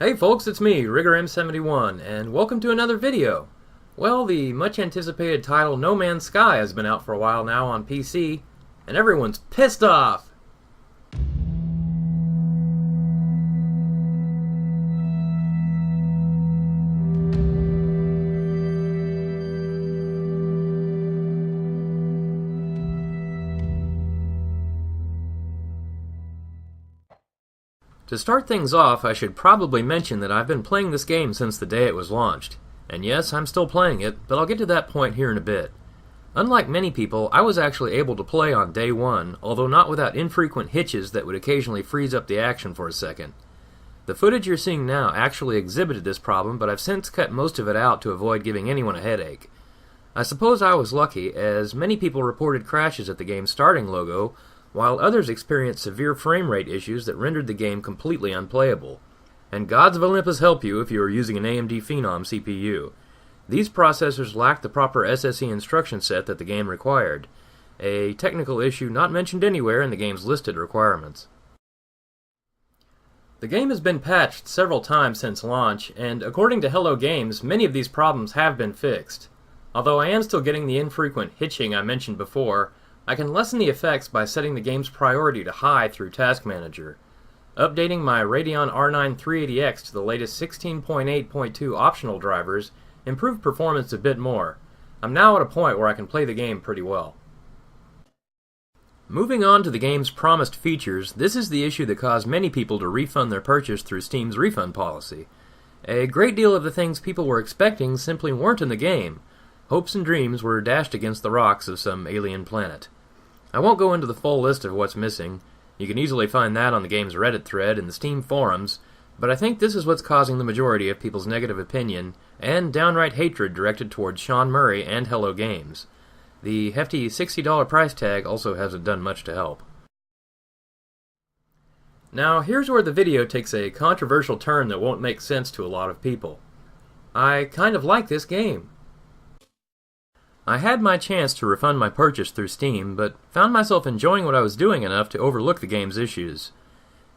Hey folks, it's me, RiggerM71, and welcome to another video. Well, the much anticipated title No Man's Sky has been out for a while now on PC, and everyone's pissed off! To start things off, I should probably mention that I've been playing this game since the day it was launched. And yes, I'm still playing it, but I'll get to that point here in a bit. Unlike many people, I was actually able to play on day one, although not without infrequent hitches that would occasionally freeze up the action for a second. The footage you're seeing now actually exhibited this problem, but I've since cut most of it out to avoid giving anyone a headache. I suppose I was lucky, as many people reported crashes at the game's starting logo, while others experienced severe frame rate issues that rendered the game completely unplayable. And gods of Olympus help you if you are using an AMD Phenom CPU. These processors lacked the proper SSE instruction set that the game required, a technical issue not mentioned anywhere in the game's listed requirements. The game has been patched several times since launch, and according to Hello Games, many of these problems have been fixed. Although I am still getting the infrequent hitching I mentioned before, I can lessen the effects by setting the game's priority to high through Task Manager. Updating my Radeon R9 380X to the latest 16.8.2 optional drivers improved performance a bit more. I'm now at a point where I can play the game pretty well. Moving on to the game's promised features, this is the issue that caused many people to refund their purchase through Steam's refund policy. A great deal of the things people were expecting simply weren't in the game. Hopes and dreams were dashed against the rocks of some alien planet. I won't go into the full list of what's missing. You can easily find that on the game's Reddit thread and the Steam forums, but I think this is what's causing the majority of people's negative opinion and downright hatred directed towards Sean Murray and Hello Games. The hefty $60 price tag also hasn't done much to help. Now, here's where the video takes a controversial turn that won't make sense to a lot of people. I kind of like this game. I had my chance to refund my purchase through Steam, but found myself enjoying what I was doing enough to overlook the game's issues.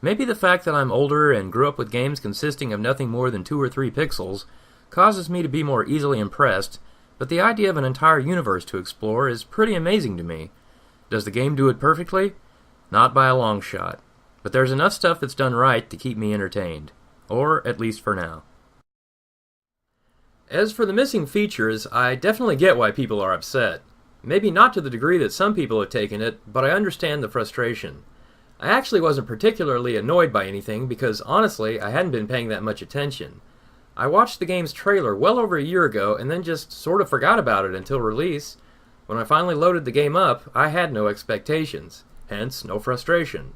Maybe the fact that I'm older and grew up with games consisting of nothing more than 2 or 3 pixels causes me to be more easily impressed, but the idea of an entire universe to explore is pretty amazing to me. Does the game do it perfectly? Not by a long shot, but there's enough stuff that's done right to keep me entertained. Or at least for now. As for the missing features, I definitely get why people are upset. Maybe not to the degree that some people have taken it, but I understand the frustration. I actually wasn't particularly annoyed by anything because, honestly, I hadn't been paying that much attention. I watched the game's trailer well over a year ago and then just sort of forgot about it until release. When I finally loaded the game up, I had no expectations, hence no frustration.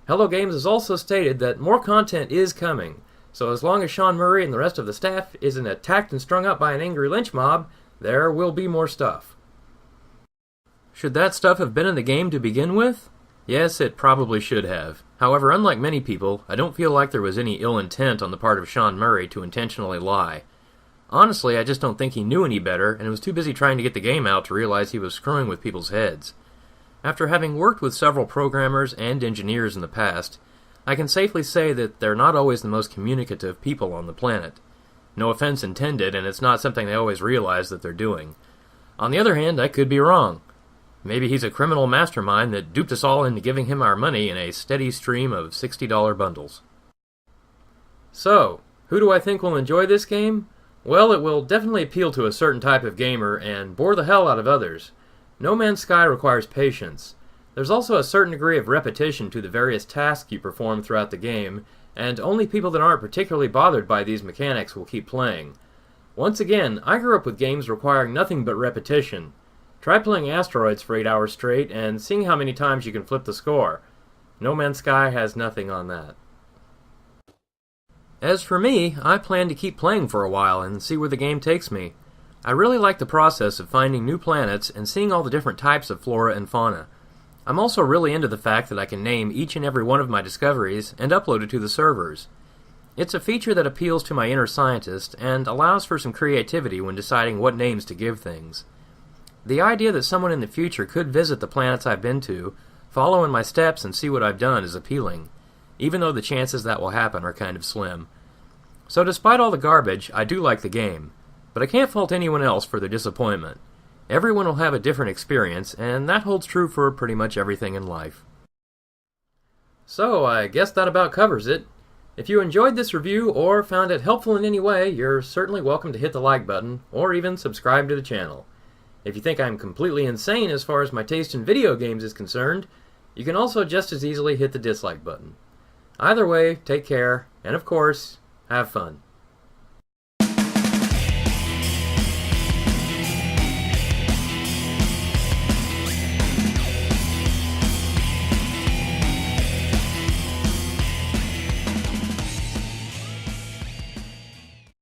Hello Games has also stated that more content is coming, so as long as Sean Murray and the rest of the staff isn't attacked and strung up by an angry lynch mob, there will be more stuff. Should that stuff have been in the game to begin with? Yes, it probably should have. However, unlike many people, I don't feel like there was any ill intent on the part of Sean Murray to intentionally lie. Honestly, I just don't think he knew any better and was too busy trying to get the game out to realize he was screwing with people's heads. After having worked with several programmers and engineers in the past, I can safely say that they're not always the most communicative people on the planet. No offense intended, and it's not something they always realize that they're doing. On the other hand, I could be wrong. Maybe he's a criminal mastermind that duped us all into giving him our money in a steady stream of $60 bundles. So, who do I think will enjoy this game? Well, it will definitely appeal to a certain type of gamer and bore the hell out of others. No Man's Sky requires patience. There's also a certain degree of repetition to the various tasks you perform throughout the game, and only people that aren't particularly bothered by these mechanics will keep playing. Once again, I grew up with games requiring nothing but repetition. Try playing Asteroids for 8 hours straight and seeing how many times you can flip the score. No Man's Sky has nothing on that. As for me, I plan to keep playing for a while and see where the game takes me. I really like the process of finding new planets and seeing all the different types of flora and fauna. I'm also really into the fact that I can name each and every one of my discoveries and upload it to the servers. It's a feature that appeals to my inner scientist and allows for some creativity when deciding what names to give things. The idea that someone in the future could visit the planets I've been to, follow in my steps and see what I've done is appealing, even though the chances that will happen are kind of slim. So despite all the garbage, I do like the game. But I can't fault anyone else for their disappointment. Everyone will have a different experience, and that holds true for pretty much everything in life. So I guess that about covers it. If you enjoyed this review or found it helpful in any way, you're certainly welcome to hit the like button, or even subscribe to the channel. If you think I'm completely insane as far as my taste in video games is concerned, you can also just as easily hit the dislike button. Either way, take care, and of course, have fun.